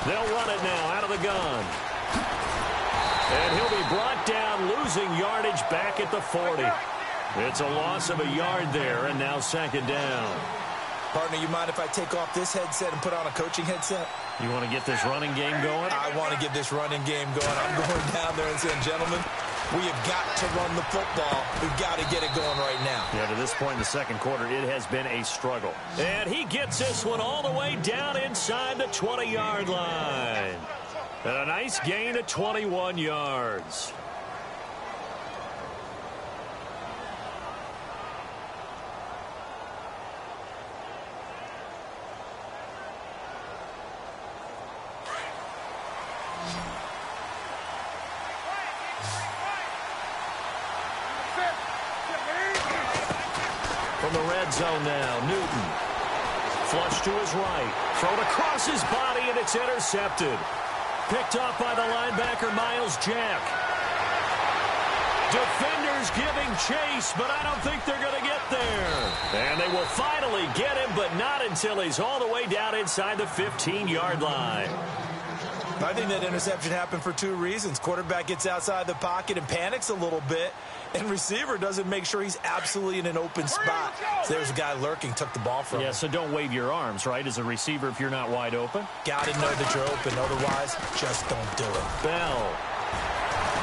They'll run it now out of the gun. And he'll be brought down, losing yardage back at the 40. It's a loss of a yard there, and now second down. Partner, you mind if I take off this headset and put on a coaching headset? You want to get this running game going? I want to get this running game going. I'm going down there and saying, gentlemen, we have got to run the football. We've got to get it going right now. Yeah, to this point in the second quarter, it has been a struggle. And he gets this one all the way down inside the 20-yard line. And a nice gain of 21 yards. From the red zone now, Newton. Flush to his right. Thrown across his body, and it's intercepted. Picked off by the linebacker, Miles Jack. Defenders giving chase, but I don't think they're going to get there. And they will finally get him, but not until he's all the way down inside the 15-yard line. I think that interception happened for two reasons. Quarterback gets outside the pocket and panics a little bit, and receiver doesn't make sure he's absolutely in an open spot. So there's a guy lurking, took the ball from him. Yeah, so don't wave your arms, right, as a receiver if you're not wide open. Got to know that you're open. Otherwise, just don't do it. Bell.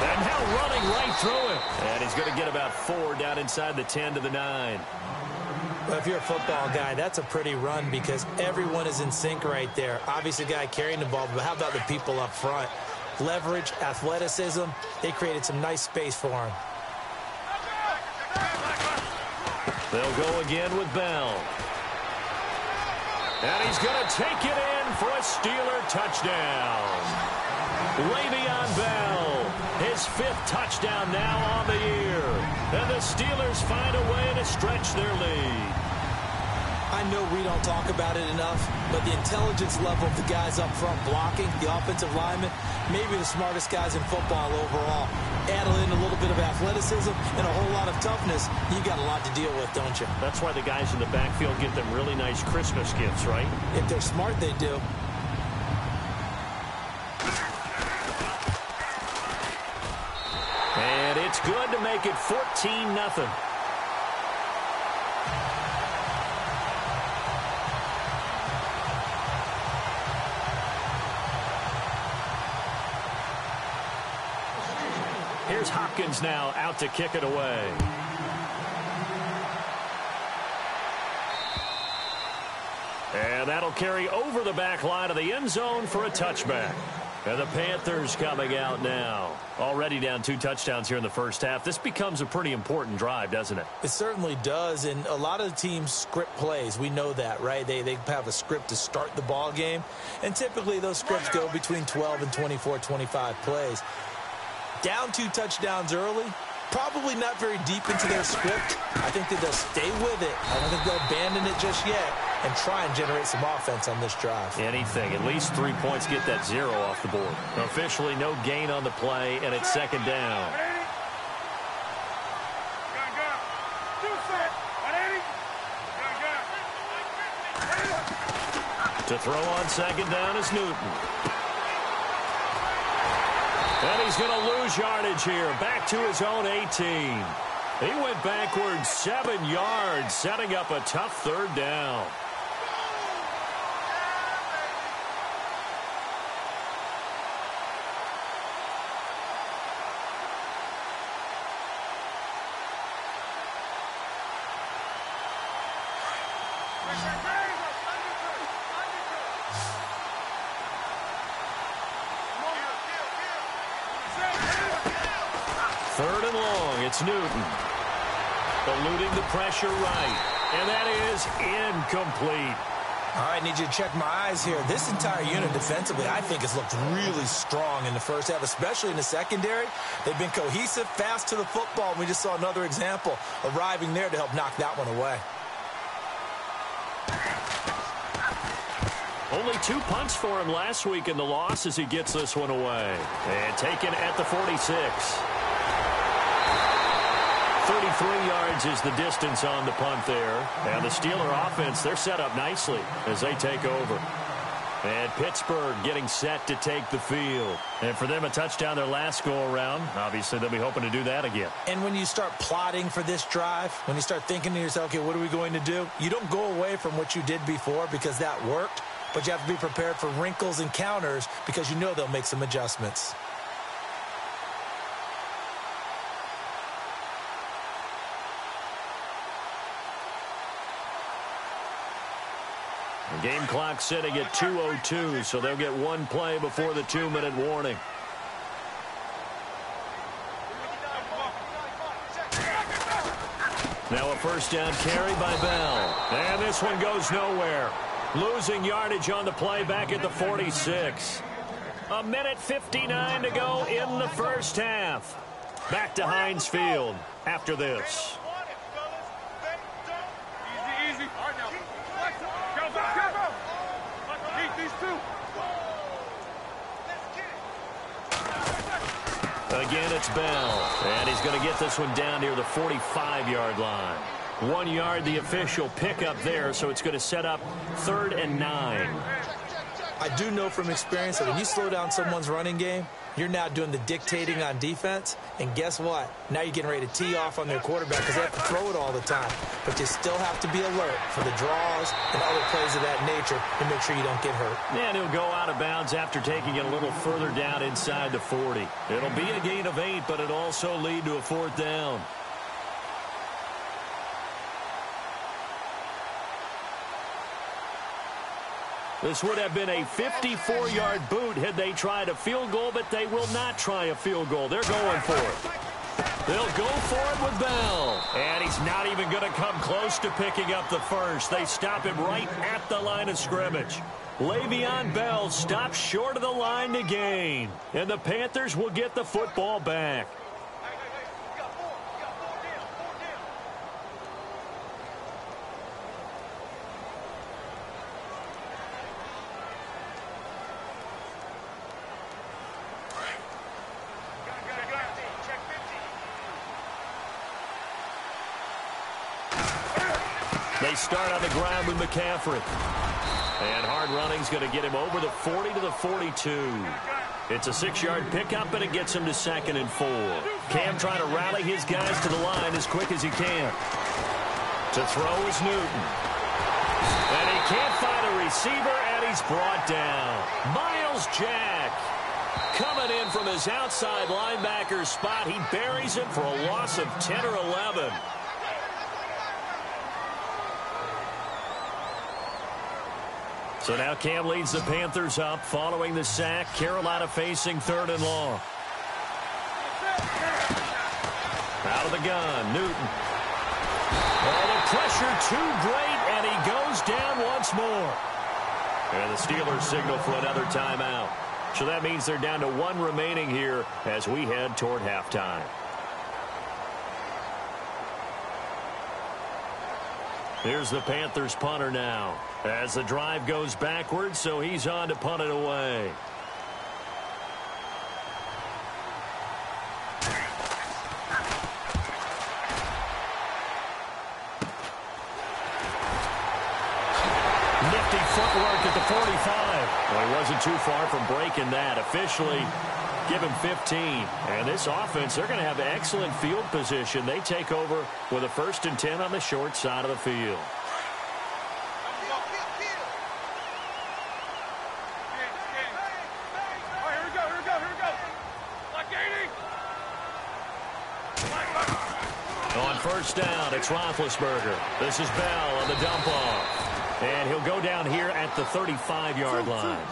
And now running right through it. And he's going to get about 4 down inside the 10 to the 9. Well, if you're a football guy, that's a pretty run because everyone is in sync right there. Obviously, the guy carrying the ball, but how about the people up front? Leverage, athleticism, they created some nice space for him. They'll go again with Bell. And he's going to take it in for a Steeler touchdown. Le'Veon Bell, his 5th touchdown now on the year. And the Steelers find a way to stretch their lead. I know we don't talk about it enough, but the intelligence level of the guys up front blocking, the offensive linemen, maybe the smartest guys in football overall. Add in a little bit of athleticism and a whole lot of toughness, you got a lot to deal with, don't you? That's why the guys in the backfield get them really nice Christmas gifts, right? If they're smart, they do. And it's good to make it 14-0. Here's Hopkins now out to kick it away. And that'll carry over the back line of the end zone for a touchback. And the Panthers coming out now. Already down 2 touchdowns here in the first half. This becomes a pretty important drive, doesn't it? It certainly does, and a lot of the teams script plays. We know that, right? They have a script to start the ball game, and typically those scripts go between 12 and 24, 25 plays. Down 2 touchdowns early, probably not very deep into their script. I think that they'll stay with it. I don't think they'll abandon it just yet and try and generate some offense on this drive. Anything. At least 3 points, get that 0 off the board. Officially no gain on the play, and it's second down. To throw on second down is Newton. And he's going to lose yardage here. Back to his own 18. He went backwards 7 yards, setting up a tough third down. Third and long, it's Newton. Eluding the pressure right. And that is incomplete. All right, need you to check my eyes here. This entire unit defensively, I think, has looked really strong in the first half, especially in the secondary. They've been cohesive, fast to the football, and we just saw another example arriving there to help knock that one away. Only 2 punts for him last week in the loss as he gets this one away. And taken at the 46. 33 yards is the distance on the punt there. And the Steeler offense, they're set up nicely as they take over. And Pittsburgh getting set to take the field. And for them, a touchdown their last go-around. Obviously, they'll be hoping to do that again. And when you start plotting for this drive, when you start thinking to yourself, okay, what are we going to do? You don't go away from what you did before because that worked, but you have to be prepared for wrinkles and counters because you know they'll make some adjustments. The game clock sitting at 2:02, so they'll get one play before the 2-minute warning. Now a first down carry by Bell. And this one goes nowhere. Losing yardage on the play back at the 46. 1:59 to go in the first half. Back to Heinz Field after this. Again, it's Bell. And he's going to get this one down near the 45-yard line. 1 yard, the official pickup there, so it's going to set up 3rd and 9. I do know from experience that when you slow down someone's running game, you're now doing the dictating on defense. And guess what? Now you're getting ready to tee off on their quarterback because they have to throw it all the time. But you still have to be alert for the draws and other plays of that nature to make sure you don't get hurt. And he'll go out of bounds after taking it a little further down inside the 40. It'll be a gain of 8, but it'll also lead to a 4th down. This would have been a 54-yard boot had they tried a field goal, but they will not try a field goal. They're going for it. They'll go for it with Bell. And he's not even going to come close to picking up the first. They stop him right at the line of scrimmage. Le'Veon Bell stops short of the line to gain. And the Panthers will get the football back. They start on the ground with McCaffrey. And hard running's going to get him over the 40 to the 42. It's a 6-yard pickup, and it gets him to 2nd and 4. Cam trying to rally his guys to the line as quick as he can. To throw is Newton. And he can't find a receiver, and he's brought down. Miles Jack coming in from his outside linebacker spot. He buries him for a loss of 10 or 11. So now Cam leads the Panthers up following the sack. Carolina facing 3rd and long. Out of the gun, Newton. Oh, the pressure too great, and he goes down once more. And the Steelers signal for another timeout. So that means they're down to 1 remaining here as we head toward halftime. Here's the Panthers punter now as the drive goes backwards, so he's on to punt it away. Nifty footwork at the 45. Well, he wasn't too far from breaking that. Officially, give him 15. And this offense, they're going to have excellent field position. They take over with a 1st and 10 on the short side of the field. On first down, it's Roethlisberger. This is Bell on the dump off. And he'll go down here at the 35-yard line.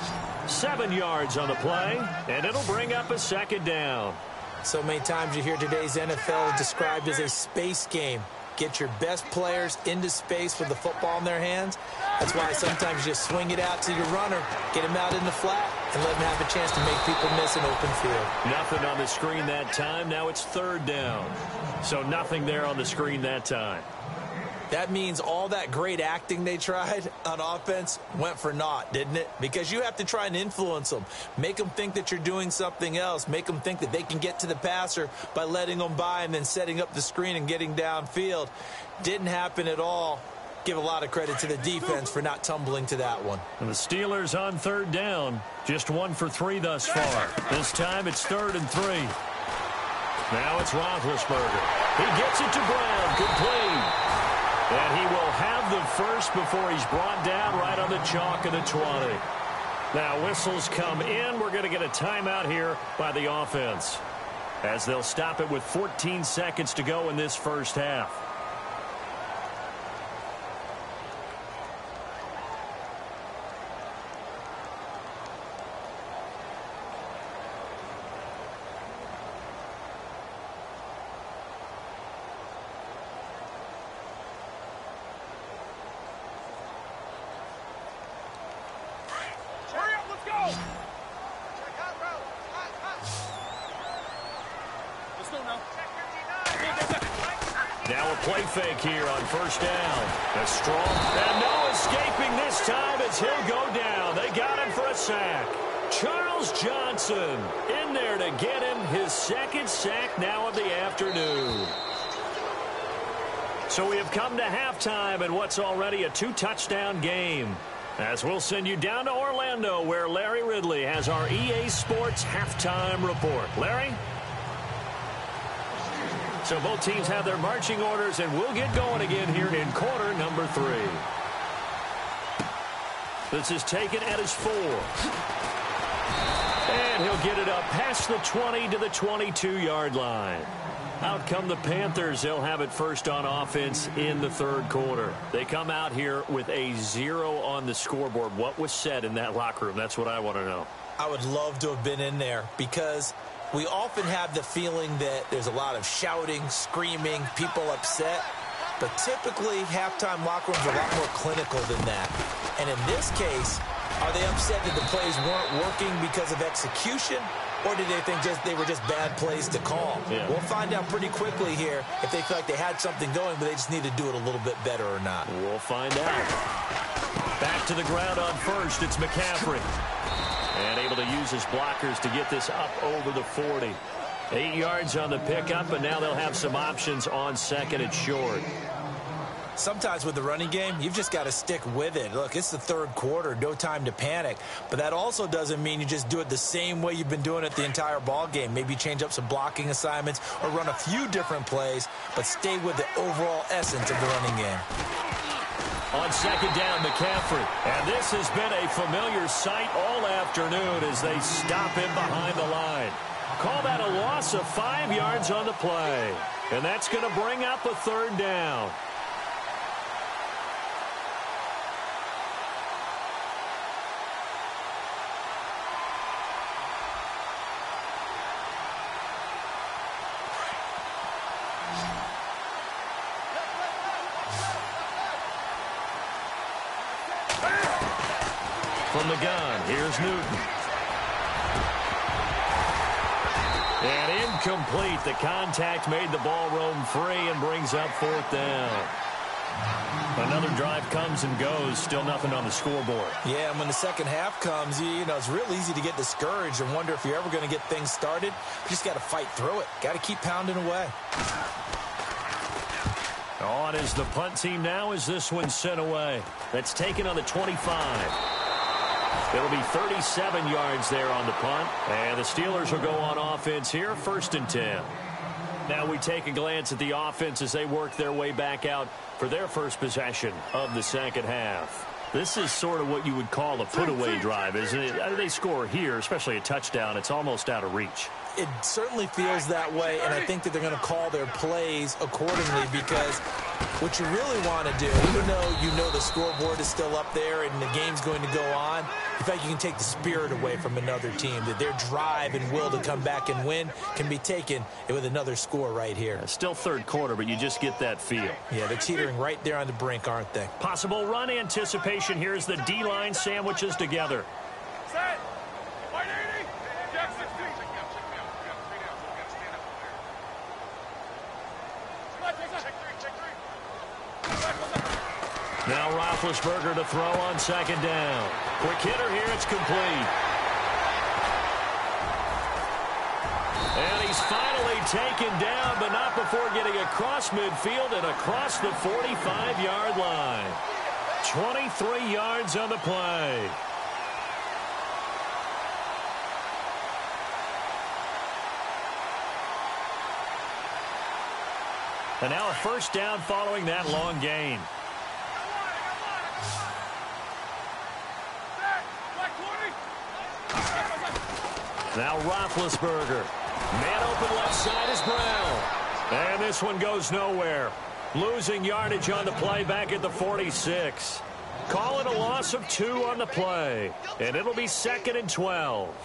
7 yards on the play, and it'll bring up a 2nd down. So many times you hear today's NFL described as a space game. Get your best players into space with the football in their hands. That's why sometimes you just swing it out to your runner, get him out in the flat, and let him have a chance to make people miss an open field. Nothing on the screen that time. Now it's 3rd down. So nothing there on the screen that time. That means all that great acting they tried on offense went for naught, didn't it? Because you have to try and influence them. Make them think that you're doing something else. Make them think that they can get to the passer by letting them by and then setting up the screen and getting downfield. Didn't happen at all. give a lot of credit to the defense for not tumbling to that one. And the Steelers on third down. Just 1 for 3 thus far. This time it's 3rd and 3. Now it's Roethlisberger. He gets it to Brown. Complete. And he will have the first before he's brought down right on the chalk of the 20. Now whistles come in. We're going to get a timeout here by the offense, as they'll stop it with 14 seconds to go in this first half. Now a play fake here on first down. That's strong. And no escaping this time as he'll go down. They got him for a sack. Charles Johnson in there to get him his second sack now of the afternoon. So we have come to halftime in what's already a 2-touchdown game, as we'll send you down to Orlando, where Larry Ridley has our EA Sports halftime report. Larry? So both teams have their marching orders, and we'll get going again here in quarter number 3. This is taken at his 4. And he'll get it up past the 20 to the 22-yard line. Out come the Panthers. They'll have it first on offense in the third quarter. They come out here with a 0 on the scoreboard. What was said in that locker room? That's what I want to know. I would love to have been in there, because we often have the feeling that there's a lot of shouting, screaming, people upset. But typically, halftime locker rooms are a lot more clinical than that. And in this case, are they upset that the plays weren't working because of execution? Or did they think they were just bad plays to call? Yeah. We'll find out pretty quickly here if they feel like they had something going, but they just need to do it a little bit better or not. We'll find out. Back to the ground on first. It's McCaffrey. And able to use his blockers to get this up over the 40. 8 yards on the pickup, and now they'll have some options on second and short. Sometimes with the running game, you've just got to stick with it. Look, it's the third quarter, no time to panic. But that also doesn't mean you just do it the same way you've been doing it the entire ball game. Maybe change up some blocking assignments or run a few different plays, but stay with the overall essence of the running game. On second down, McCaffrey. And this has been a familiar sight all afternoon as they stop him behind the line. Call that a loss of 5 yards on the play. And that's going to bring up a third down. From the gun, here's Newton. And incomplete. The contact made the ball roam free and brings up fourth down. Another drive comes and goes. Still nothing on the scoreboard. Yeah, and when the second half comes, you know, it's real easy to get discouraged and wonder if you're ever going to get things started. You just got to fight through it. Got to keep pounding away. On is the punt team now as this one's sent away. That's taken on the 25. It'll be 37 yards there on the punt. And the Steelers will go on offense here, 1st and 10. Now we take a glance at the offense as they work their way back out for their first possession of the second half. This is sort of what you would call a put-away drive, isn't it? They score here, especially a touchdown. It's almost out of reach. It certainly feels that way, and I think that they're going to call their plays accordingly, because what you really want to do, even though you know the scoreboard is still up there and the game's going to go on, in fact, you can take the spirit away from another team, that their drive and will to come back and win can be taken with another score right here. Still third quarter, but you just get that feel. Yeah, they're teetering right there on the brink, aren't they? Possible run anticipation. Here's the D-line sandwiches together. Set. Now Roethlisberger to throw on second down. Quick hitter here, it's complete. And he he's finally taken down, but not before getting across midfield and across the 45-yard line. 23 yards on the play. And now a first down following that long gain. Now Roethlisberger. Man open left side is Brown. And this one goes nowhere. Losing yardage on the play back at the 46. Call it a loss of 2 on the play. And it'll be 2nd and 12.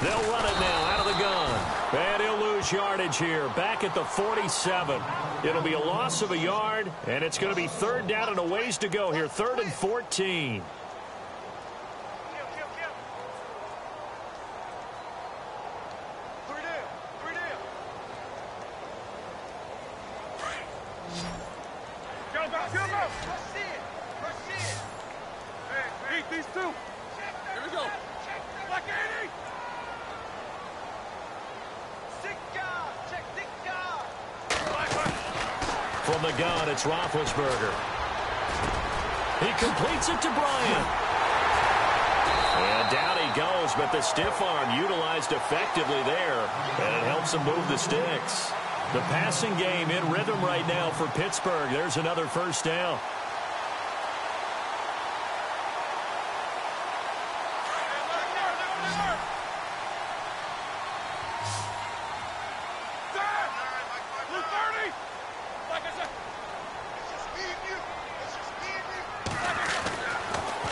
They'll run it now out of the gun. And he'll lose yardage here back at the 47. It'll be a loss of a yard, and it's going to be 3rd down and a ways to go here. 3rd and 14. These two. Here we go. Black 80. From the gun, it's Roethlisberger. He completes it to Bryant. And down he goes, but the stiff arm utilized effectively there, and it helps him move the sticks. The passing game in rhythm right now for Pittsburgh. There's another first down.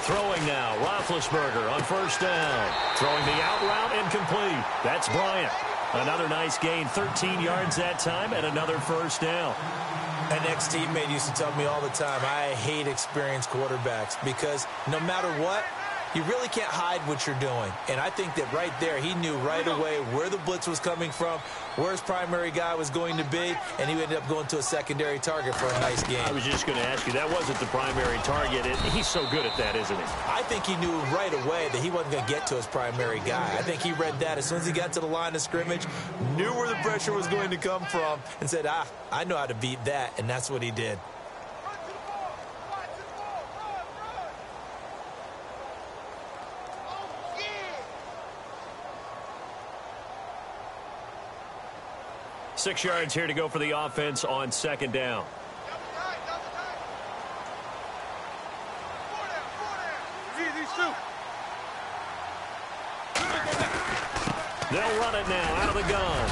Throwing now, Roethlisberger on first down. Throwing the out route incomplete. That's Bryant. Another nice gain, 13 yards that time, and another first down. An ex-teammate used to tell me all the time, I hate experienced quarterbacks because no matter what, you really can't hide what you're doing. And I think that right there, he knew right away where the blitz was coming from, where his primary guy was going to be, and he ended up going to a secondary target for a nice game. I was just going to ask you, that wasn't the primary target. He's so good at that, isn't he? I think he knew right away that he wasn't going to get to his primary guy. I think he read that as soon as he got to the line of scrimmage, knew where the pressure was going to come from, and said, I know how to beat that, and that's what he did. Six yards here to go for the offense on second down. They'll run it now out of the gun.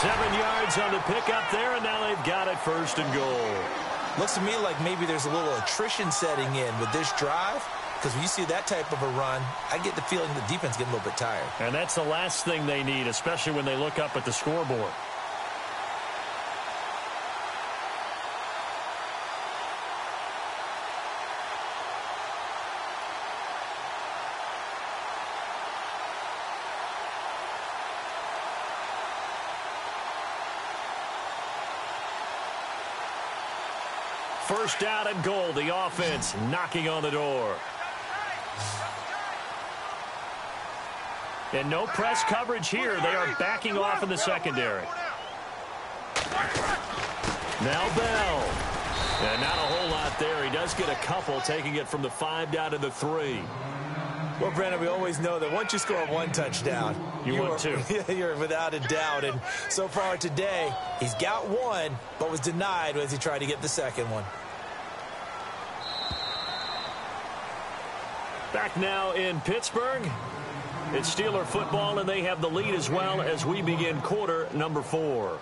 7 yards on the pickup there, and now they've got it 1st and goal. Looks to me like maybe there's a little attrition setting in with this drive. Because when you see that type of a run, I get the feeling the defense getting a little bit tired. And that's the last thing they need, especially when they look up at the scoreboard. First down and goal, the offense knocking on the door. And no press coverage here. They are backing off in the secondary. Now Bell. And not a whole lot there. He does get a couple, taking it from the 5 down to the 3. Well, Brandon, we always know that once you score 1 touchdown, you want 2. You're without a doubt. And so far today, he's got 1, but was denied as he tried to get the second one. Back now in Pittsburgh. It's Steeler football, and they have the lead as well as we begin quarter number 4.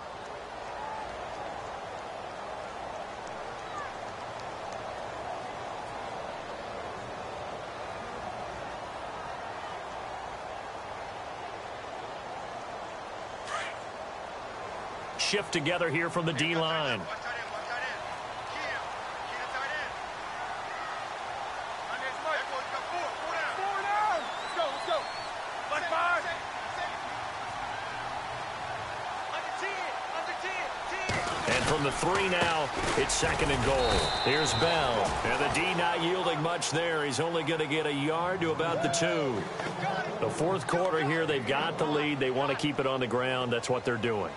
Shift together here from the D-line. from the 3 now. It's 2nd and goal. Here's Bell. And the D not yielding much there. He's only going to get a yard to about the 2. The 4th quarter here, they've got the lead. They want to keep it on the ground. That's what they're doing.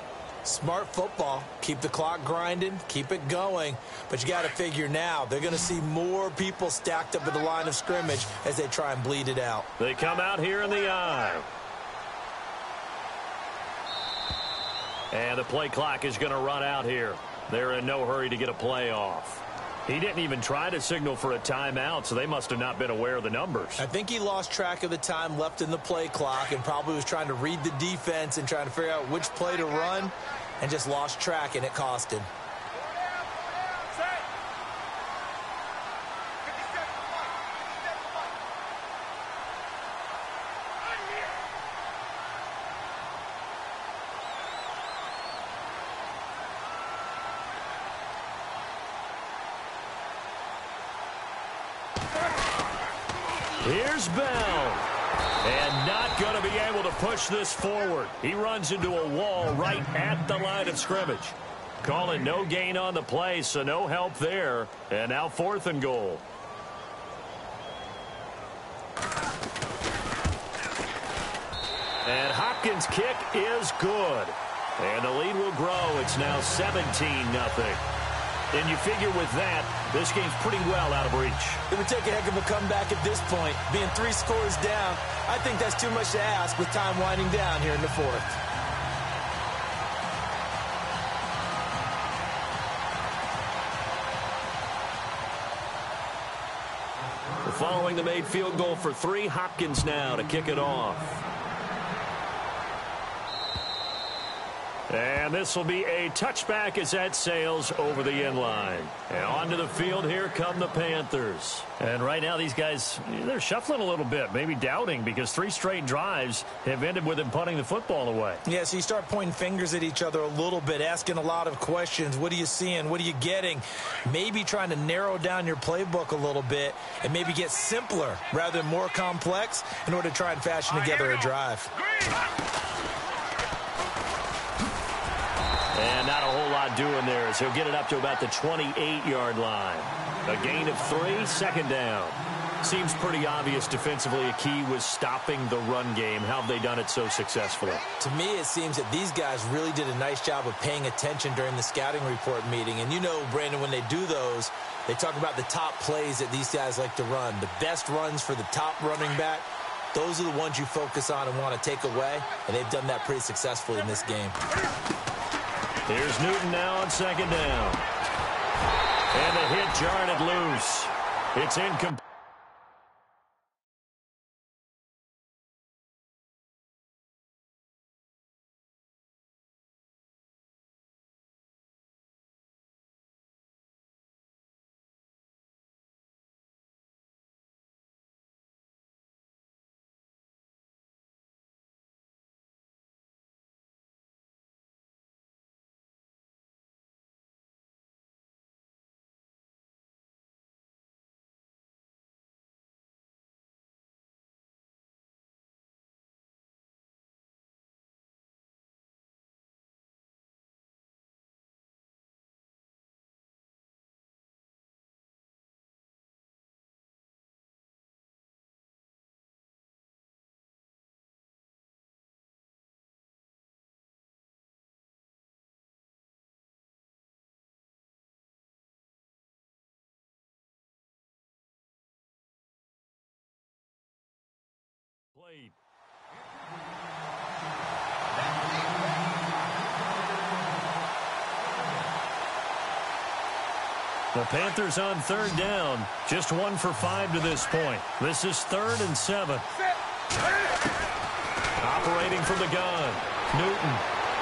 Smart football. Keep the clock grinding. Keep it going. But you got to figure now, they're going to see more people stacked up at the line of scrimmage as they try and bleed it out. They come out here in the eye. And the play clock is going to run out here. They're in no hurry to get a play off. He didn't even try to signal for a timeout, so they must have not been aware of the numbers. I think he lost track of the time left in the play clock and probably was trying to read the defense and trying to figure out which play to run and just lost track, and it cost him. Here's Bell. And not going to be able to push this forward. He runs into a wall right at the line of scrimmage. Calling no gain on the play, so no help there. And now 4th and goal. And Hopkins' kick is good. And the lead will grow. It's now 17-0. And you figure with that, this game's pretty well out of reach. It would take a heck of a comeback at this point. Being 3 scores down, I think that's too much to ask with time winding down here in the 4th. Following the made field goal for 3, Hopkins now to kick it off. And this will be a touchback as that sails over the end line. And onto the field, here come the Panthers. And right now these guys, they're shuffling a little bit, maybe doubting, because 3 straight drives have ended with them punting the football away. Yeah, so you start pointing fingers at each other a little bit, asking a lot of questions. What are you seeing? What are you getting? Maybe trying to narrow down your playbook a little bit and maybe get simpler rather than more complex in order to try and fashion together a drive. And not a whole lot doing there as he'll get it up to about the 28-yard line. A gain of 3, 2nd down. Seems pretty obvious defensively a key was stopping the run game. How have they done it so successfully? To me, it seems that these guys really did a nice job of paying attention during the scouting report meeting. And you know, Brandon, when they do those, they talk about the top plays that these guys like to run. The best runs for the top running back. Those are the ones you focus on and want to take away. And they've done that pretty successfully in this game. Here's Newton now on 2nd down. And the hit jarred it loose. It's incomplete. Played. The Panthers on 3rd down. Just 1 for 5 to this point. This is 3rd and 7. Operating from the gun. Newton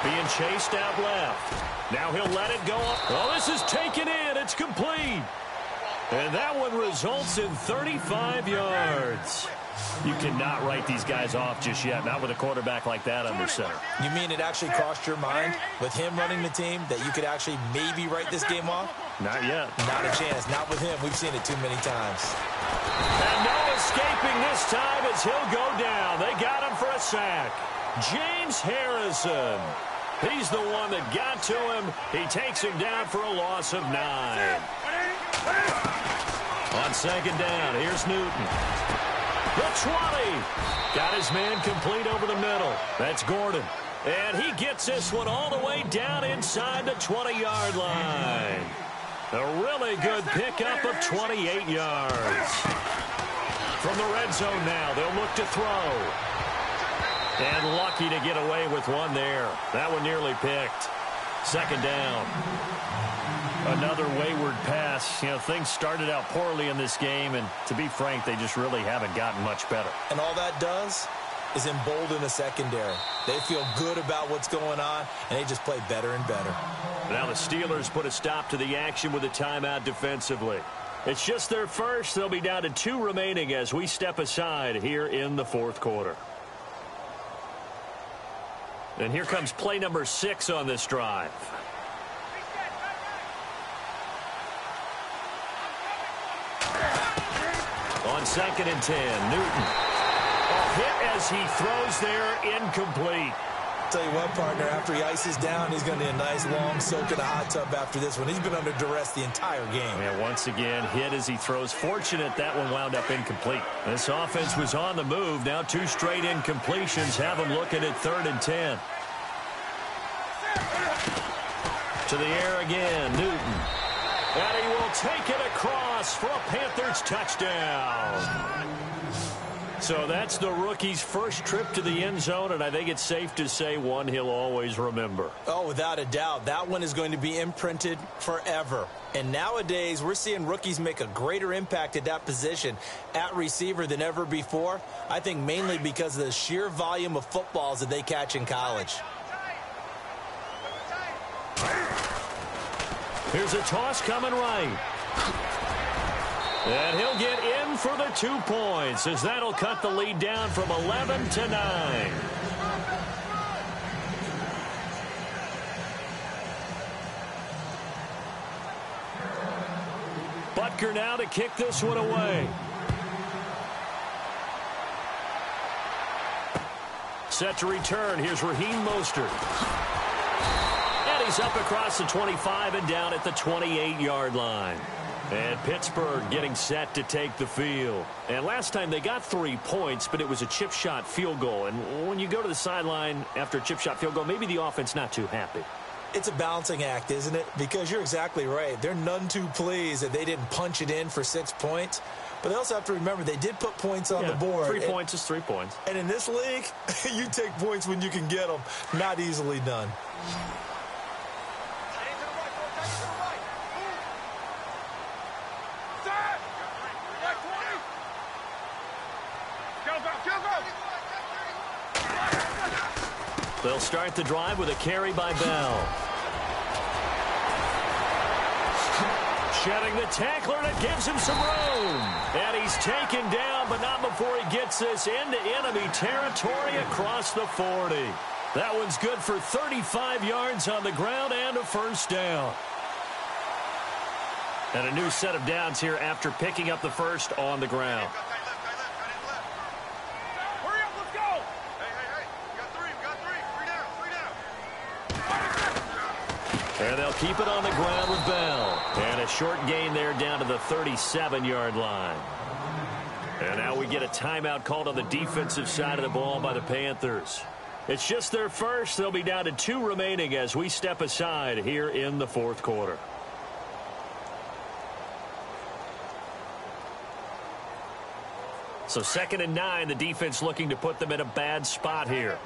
being chased out left. Now he'll let it go up. Oh, this is taken in. It's complete. And that one results in 35 yards. You cannot write these guys off just yet, not with a quarterback like that under center. You mean it actually crossed your mind with him running the team that you could actually maybe write this game off? Not yet. Not a chance. Not with him. We've seen it too many times. And no escaping this time as he'll go down. They got him for a sack. James Harrison. He's the one that got to him. He takes him down for a loss of 9. On second down, here's Newton. The 20. Got his man complete over the middle. That's Gordon. And he gets this one all the way down inside the 20-yard line. A really good pickup of 28 yards. From the red zone now, they'll look to throw. And lucky to get away with one there. That one nearly picked. Second down. Another wayward pass. You know, things started out poorly in this game, and to be frank, they just really haven't gotten much better. And all that does is embolden the secondary. They feel good about what's going on, and they just play better and better. Now the Steelers put a stop to the action with a timeout defensively. It's just their first. They'll be down to 2 remaining as we step aside here in the fourth quarter. And here comes play number 6 on this drive. On second and 10, Newton. A hit as he throws there, incomplete. Tell you what, partner, after he ices down, he's going to need a nice long soak in a hot tub after this one. He's been under duress the entire game. Yeah, once again, hit as he throws. Fortunate that one wound up incomplete. This offense was on the move. Now 2 straight incompletions have them looking at 3rd and 10. To the air again, Newton. And he will take it across for a Panthers touchdown. So that's the rookie's first trip to the end zone, and I think it's safe to say one he'll always remember. Oh, without a doubt. That one is going to be imprinted forever. And nowadays, we're seeing rookies make a greater impact at that position at receiver than ever before. I think mainly because of the sheer volume of footballs that they catch in college. Here's a toss coming right. And he'll get in for the 2 points as that'll cut the lead down from 11 to 9. Butker now to kick this one away. Set to return. Here's Raheem Mostert. And he's up across the 25 and down at the 28-yard line. And Pittsburgh getting set to take the field. And last time they got 3 points, but it was a chip shot field goal. And when you go to the sideline after a chip shot field goal, maybe the offense not too happy. It's a balancing act, isn't it? Because you're exactly right. They're none too pleased that they didn't punch it in for 6 points. But they also have to remember they did put points on the board. 3 points is 3 points. And in this league, you take points when you can get them. Not easily done. They'll start the drive with a carry by Bell. Shedding the tackler, and it gives him some room. And he's taken down, but not before he gets this into enemy territory across the 40. That one's good for 35 yards on the ground and a first down. And a new set of downs here after picking up the first on the ground. And they'll keep it on the ground with Bell. And a short gain there down to the 37-yard line. And now we get a timeout called on the defensive side of the ball by the Panthers. It's just their first. They'll be down to 2 remaining as we step aside here in the fourth quarter. So 2nd and 9, the defense looking to put them in a bad spot here.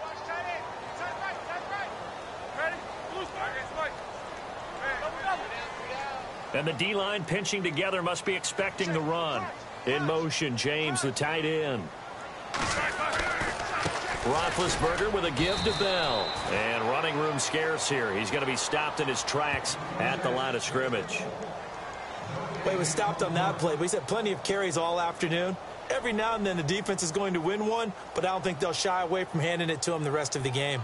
And the D-line pinching together, must be expecting the run. In motion, James, the tight end. Roethlisberger with a give to Bell. And running room scarce here. He's going to be stopped in his tracks at the line of scrimmage. Well, he was stopped on that play, but he's had plenty of carries all afternoon. Every now and then the defense is going to win one, but I don't think they'll shy away from handing it to him the rest of the game.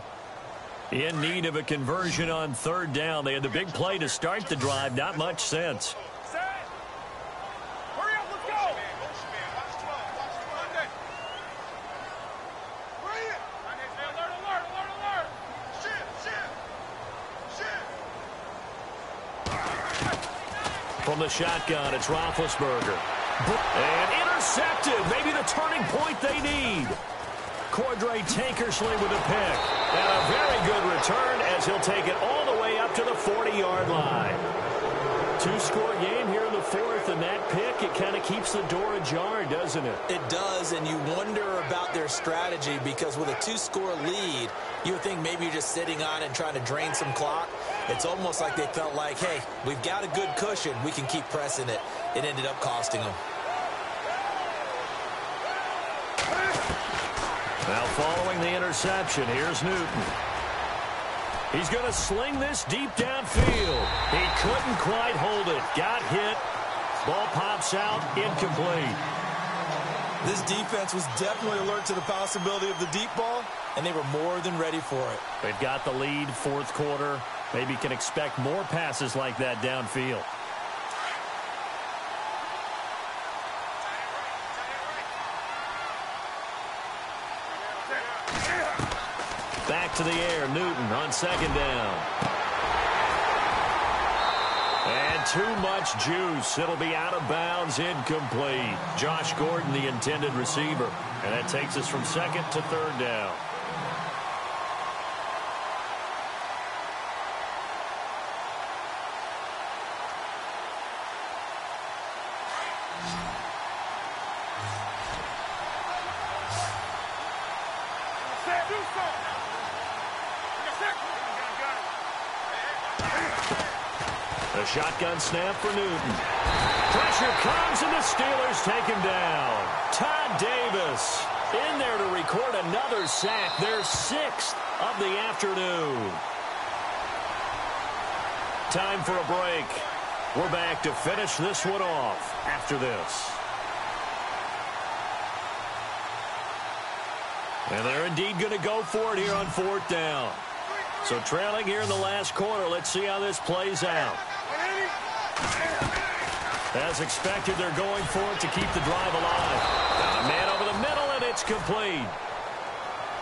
In need of a conversion on 3rd down. They had the big play to start the drive. Not much sense. Hurry up, let's go. Alert, alert, alert, alert. Shit. From the shotgun, it's Roethlisberger. And intercepted. Maybe the turning point they need. Cordray Tankersley with a pick. And a very good return as he'll take it all the way up to the 40-yard line. Two-score game here in the fourth, and that pick, it kind of keeps the door ajar, doesn't it? It does, and you wonder about their strategy because with a two-score lead, you would think maybe you're just sitting on it and trying to drain some clock. It's almost like they felt like, hey, we've got a good cushion. We can keep pressing it. It ended up costing them. Now following the interception, here's Newton. He's going to sling this deep downfield. He couldn't quite hold it. Got hit. Ball pops out, incomplete. This defense was definitely alert to the possibility of the deep ball, and they were more than ready for it. They've got the lead, fourth quarter. Maybe can expect more passes like that downfield. Back to the air, Newton on second down. And too much juice. It'll be out of bounds, incomplete. Josh Gordon, the intended receiver. And that takes us from second to third down. A shotgun snap for Newton. Pressure comes, and the Steelers take him down. Todd Davis in there to record another sack, their sixth of the afternoon. Time for a break. We're back to finish this one off after this. And they're indeed going to go for it here on fourth down. So trailing here in the last quarter, let's see how this plays out. As expected, they're going for it to keep the drive alive. Got a man over the middle, and it's complete.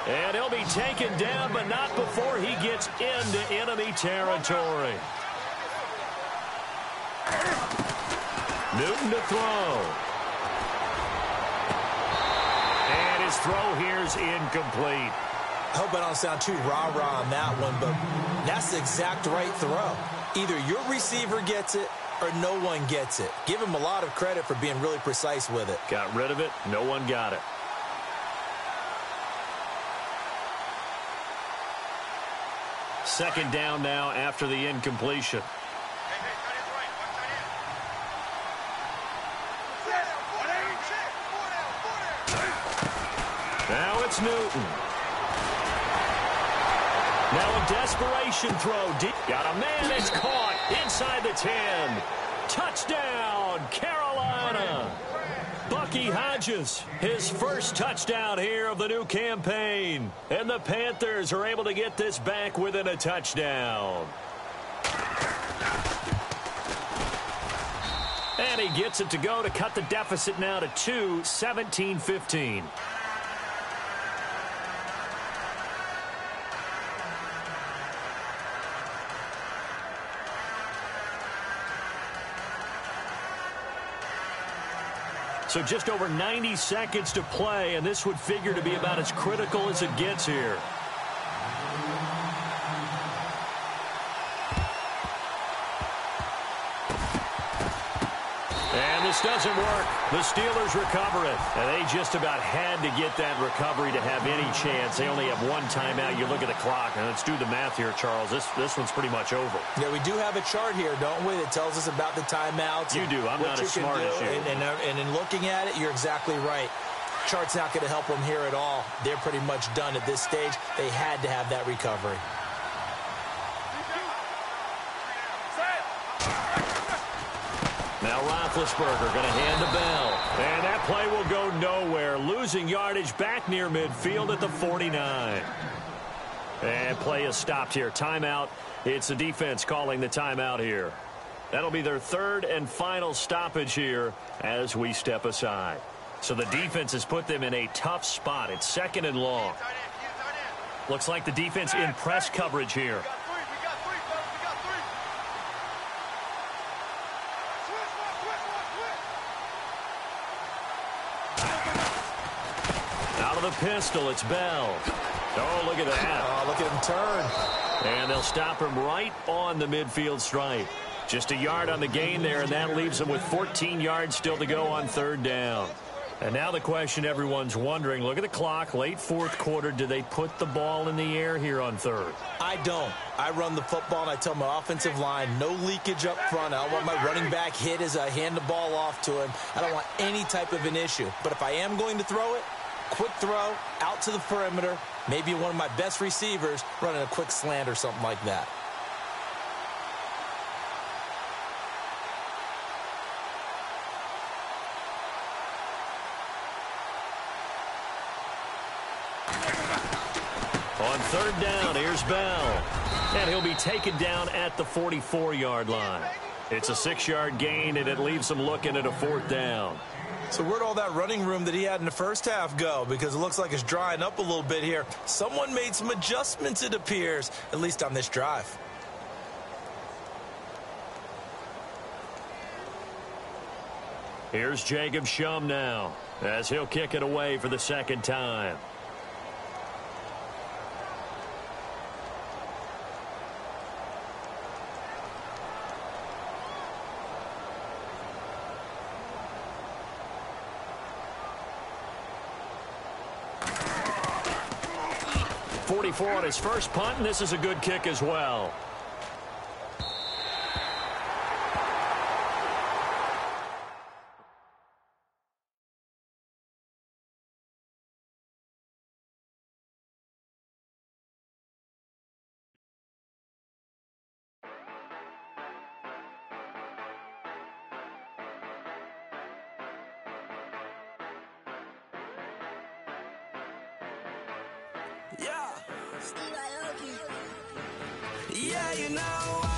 And he'll be taken down, but not before he gets into enemy territory. Newton to throw. And his throw here's incomplete. I hope I don't sound too rah-rah on that one, but that's the exact right throw. Either your receiver gets it or no one gets it. Give him a lot of credit for being really precise with it. Got rid of it. No one got it. Second down now after the incompletion. Now it's Newton. Now a desperation throw. Deep. Got a man. It's caught inside the 10. Touchdown, Carolina. Bucky Hodges, his first touchdown here of the new campaign. And the Panthers are able to get this back within a touchdown. And he gets it to go to cut the deficit now to 2, 17-15. So just over 90 seconds to play, and this would figure to be about as critical as it gets here. And this doesn't work. The Steelers recover it. And they just about had to get that recovery to have any chance. They only have one timeout. You look at the clock, and let's do the math here, Charles. This one's pretty much over. Yeah, we do have a chart here, don't we, that tells us about the timeouts. You do. I'm not as smart as you. And in looking at it, you're exactly right. Chart's not going to help them here at all. They're pretty much done at this stage. They had to have that recovery. Now Roethlisberger going to hand the bell. And that play will go nowhere. Losing yardage back near midfield at the 49. And play is stopped here. Timeout. It's the defense calling the timeout here. That'll be their third and final stoppage here as we step aside. So the defense has put them in a tough spot. It's second and long. Looks like the defense in press coverage here. Out of the pistol, it's Bell. Oh, look at that. Oh, look at him turn. And they'll stop him right on the midfield stripe. Just a yard on the gain there, and that leaves them with 14 yards still to go on third down. And now the question everyone's wondering, look at the clock, late fourth quarter, do they put the ball in the air here on third? I don't. I run the football, and I tell my offensive line, no leakage up front. I don't want my running back hit as I hand the ball off to him. I don't want any type of an issue. But if I am going to throw it, quick throw, out to the perimeter, maybe one of my best receivers running a quick slant or something like that. On third down, here's Bell. And he'll be taken down at the 44-yard line. It's a 6-yard gain, and it leaves them looking at a fourth down. So where'd all that running room that he had in the first half go? Because it looks like it's drying up a little bit here. Someone made some adjustments, it appears, at least on this drive. Here's Jacob Shum now, as he'll kick it away for the second time. On his first punt, and this is a good kick as well. Yeah, you know